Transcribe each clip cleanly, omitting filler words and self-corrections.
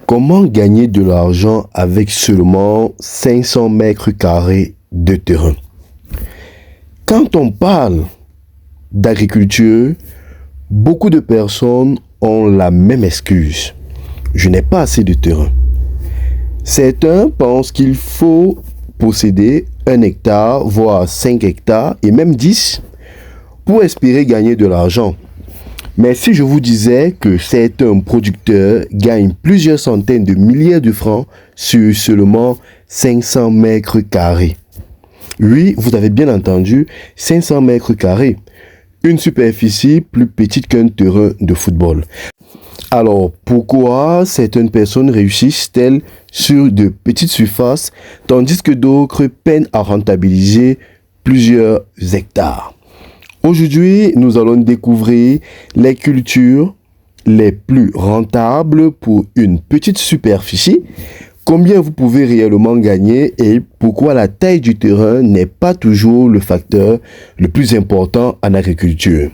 Comment gagner de l'argent avec seulement 500 mètres carrés de terrain? Quand on parle d'agriculture, beaucoup de personnes ont la même excuse. Je n'ai pas assez de terrain. Certains pensent qu'il faut posséder 1 hectare, voire 5 hectares et même 10 pour espérer gagner de l'argent. Mais si je vous disais que certains producteurs gagnent plusieurs centaines de milliers de francs sur seulement 500 mètres carrés. Oui, vous avez bien entendu, 500 mètres carrés. Une superficie plus petite qu'un terrain de football. Alors, pourquoi certaines personnes réussissent-elles sur de petites surfaces, tandis que d'autres peinent à rentabiliser plusieurs hectares? Aujourd'hui, nous allons découvrir les cultures les plus rentables pour une petite superficie, combien vous pouvez réellement gagner et pourquoi la taille du terrain n'est pas toujours le facteur le plus important en agriculture.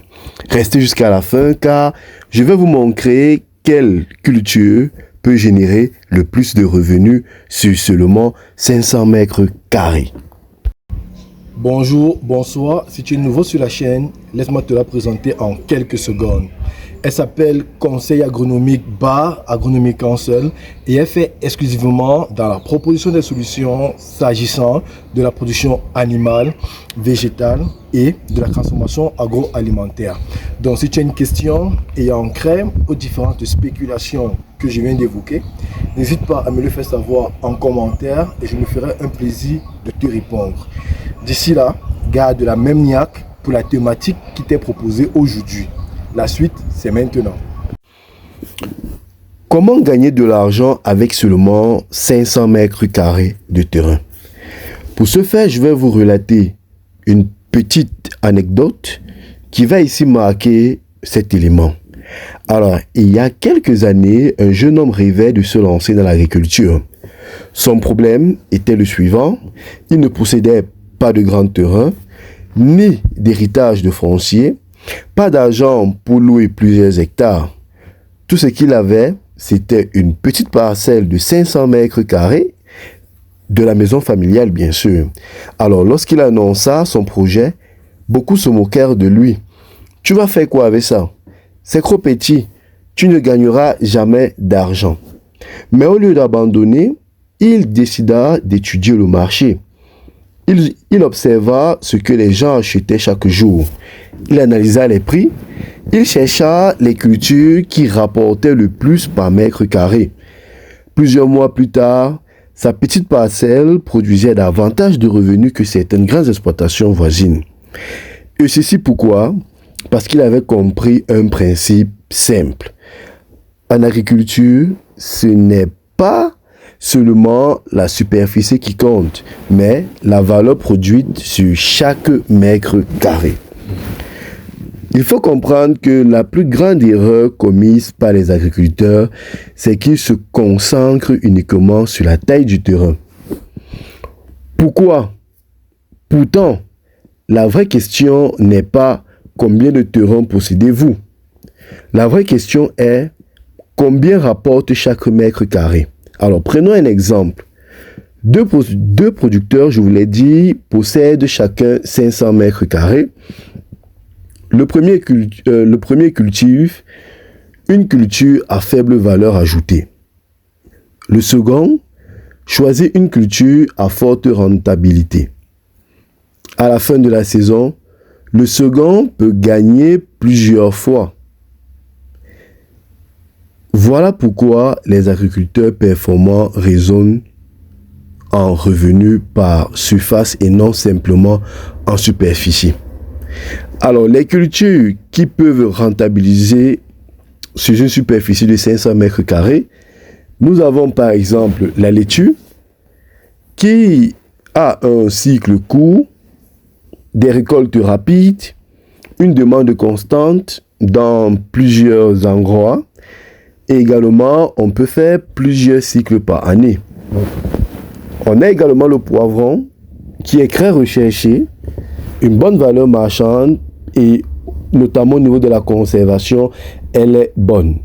Restez jusqu'à la fin car je vais vous montrer quelle culture peut générer le plus de revenus sur seulement 500 mètres carrés. Bonjour, bonsoir, si tu es nouveau sur la chaîne, laisse-moi te la présenter en quelques secondes. Elle s'appelle Conseil agronomique Bar Agronomique Council et elle fait exclusivement dans la proposition des solutions s'agissant de la production animale, végétale et de la transformation agroalimentaire. Donc si tu as une question ayant trait aux différentes spéculations que je viens d'évoquer, n'hésite pas à me le faire savoir en commentaire et je me ferai un plaisir de te répondre. D'ici là, garde la même niaque pour la thématique qui t'est proposée aujourd'hui. La suite, c'est maintenant. Comment gagner de l'argent avec seulement 500 mètres carrés de terrain? Pour ce faire, je vais vous relater une petite anecdote qui va ici marquer cet élément. Alors, il y a quelques années, un jeune homme rêvait de se lancer dans l'agriculture. Son problème était le suivant, il ne possédait pas de grand terrain, ni d'héritage de foncier, pas d'argent pour louer plusieurs hectares. Tout ce qu'il avait, c'était une petite parcelle de 500 mètres carrés, de la maison familiale bien sûr. Alors lorsqu'il annonça son projet, beaucoup se moquèrent de lui. Tu vas faire quoi avec ça? C'est trop petit, tu ne gagneras jamais d'argent. Mais au lieu d'abandonner, il décida d'étudier le marché. Il observa ce que les gens achetaient chaque jour. Il analysa les prix. Il chercha les cultures qui rapportaient le plus par mètre carré. Plusieurs mois plus tard, sa petite parcelle produisait davantage de revenus que certaines grandes exploitations voisines. Et ceci pourquoi? Parce qu'il avait compris un principe simple. En agriculture, ce n'est pas seulement la superficie qui compte, mais la valeur produite sur chaque mètre carré. Il faut comprendre que la plus grande erreur commise par les agriculteurs, c'est qu'ils se concentrent uniquement sur la taille du terrain. Pourquoi? Pourtant, la vraie question n'est pas combien de terrain possédez-vous. La vraie question est combien rapporte chaque mètre carré. Alors, prenons un exemple. Deux producteurs, je vous l'ai dit, possèdent chacun 500 mètres carrés. Le premier cultive une culture à faible valeur ajoutée. Le second choisit une culture à forte rentabilité. À la fin de la saison, le second peut gagner plusieurs fois. Voilà pourquoi les agriculteurs performants raisonnent en revenus par surface et non simplement en superficie. Alors, les cultures qui peuvent rentabiliser sur une superficie de 500 mètres carrés, nous avons par exemple la laitue qui a un cycle court, des récoltes rapides, une demande constante dans plusieurs endroits. Et également, on peut faire plusieurs cycles par année. On a également le poivron qui est très recherché, une bonne valeur marchande et notamment au niveau de la conservation, elle est bonne.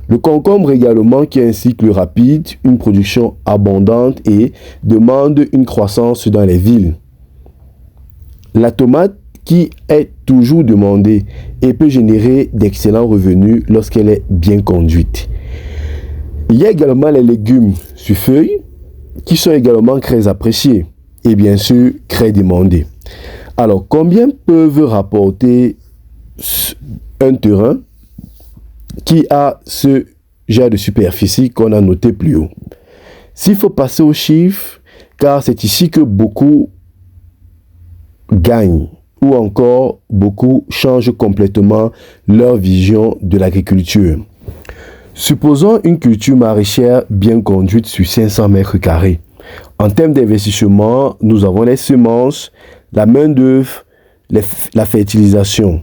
Le concombre également qui a un cycle rapide, une production abondante et demande une croissance dans les villes. La tomate qui est toujours demandée et peut générer d'excellents revenus lorsqu'elle est bien conduite. Il y a également les légumes sur feuilles qui sont également très appréciés et bien sûr très demandés. Alors, combien peuvent rapporter un terrain qui a ce genre de superficie qu'on a noté plus haut? S'il faut passer aux chiffres, car c'est ici que beaucoup gagnent ou encore beaucoup changent complètement leur vision de l'agriculture. Supposons une culture maraîchère bien conduite sur 500 mètres carrés. En termes d'investissement, nous avons les semences, la main-d'œuvre, la fertilisation.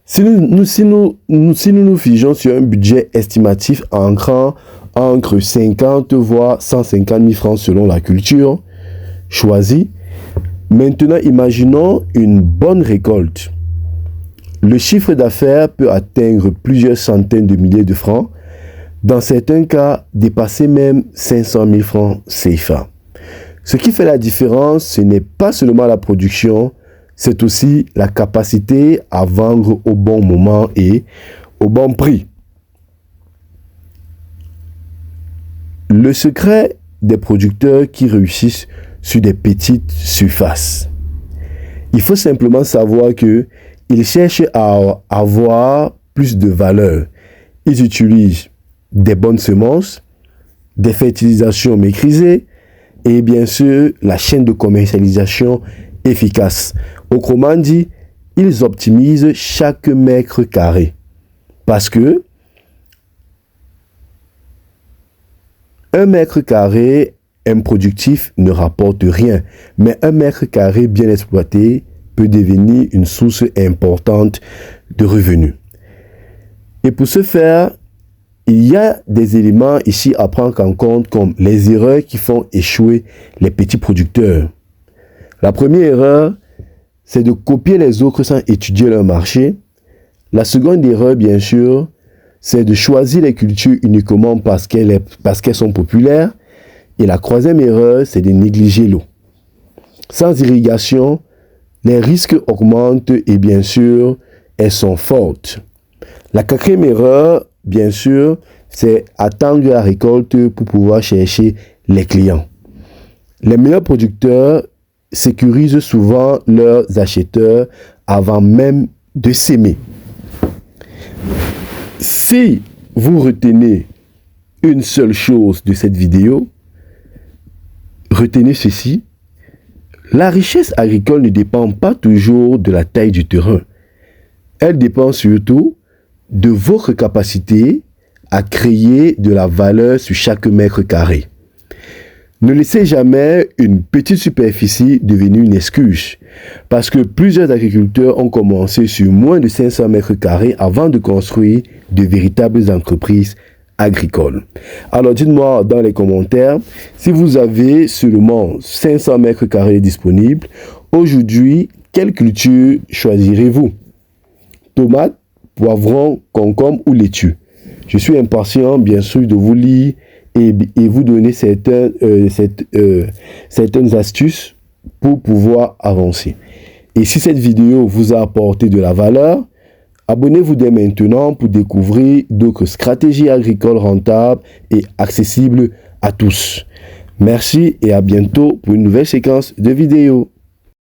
Si nous nous figeons sur un budget estimatif entre 50 voire 150 000 francs selon la culture choisie, maintenant imaginons une bonne récolte. Le chiffre d'affaires peut atteindre plusieurs centaines de milliers de francs, dans certains cas dépasser même 500 000 francs CFA. Ce qui fait la différence, ce n'est pas seulement la production, c'est aussi la capacité à vendre au bon moment et au bon prix. Le secret des producteurs qui réussissent sur des petites surfaces. Il faut simplement savoir qu'ils cherchent à avoir plus de valeur. Ils utilisent des bonnes semences, des fertilisations maîtrisées et bien sûr la chaîne de commercialisation efficace. Autrement dit, ils optimisent chaque mètre carré parce que 1 mètre carré improductif ne rapporte rien, mais 1 mètre carré bien exploité peut devenir une source importante de revenus. Et pour ce faire, il y a des éléments ici à prendre en compte comme les erreurs qui font échouer les petits producteurs. La première erreur, c'est de copier les autres sans étudier leur marché. La seconde erreur, bien sûr, c'est de choisir les cultures uniquement parce qu'elles sont populaires. Et la troisième erreur, c'est de négliger l'eau. Sans irrigation, les risques augmentent et bien sûr, elles sont fortes. La quatrième erreur, bien sûr, c'est attendre la récolte pour pouvoir chercher les clients. Les meilleurs producteurs sécurisent souvent leurs acheteurs avant même de s'aimer. Si vous retenez une seule chose de cette vidéo, retenez ceci. La richesse agricole ne dépend pas toujours de la taille du terrain. Elle dépend surtout de votre capacité à créer de la valeur sur chaque mètre carré. Ne laissez jamais une petite superficie devenir une excuse, parce que plusieurs agriculteurs ont commencé sur moins de 500 mètres carrés avant de construire de véritables entreprises agricoles. Alors dites-moi dans les commentaires si vous avez seulement 500 mètres carrés disponibles. Aujourd'hui, quelle culture choisirez-vous? Tomates, poivrons, concombres ou laitue? Je suis impatient bien sûr de vous lire et vous donner certaines astuces pour pouvoir avancer. Et si cette vidéo vous a apporté de la valeur, abonnez-vous dès maintenant pour découvrir d'autres stratégies agricoles rentables et accessibles à tous. Merci et à bientôt pour une nouvelle séquence de vidéos.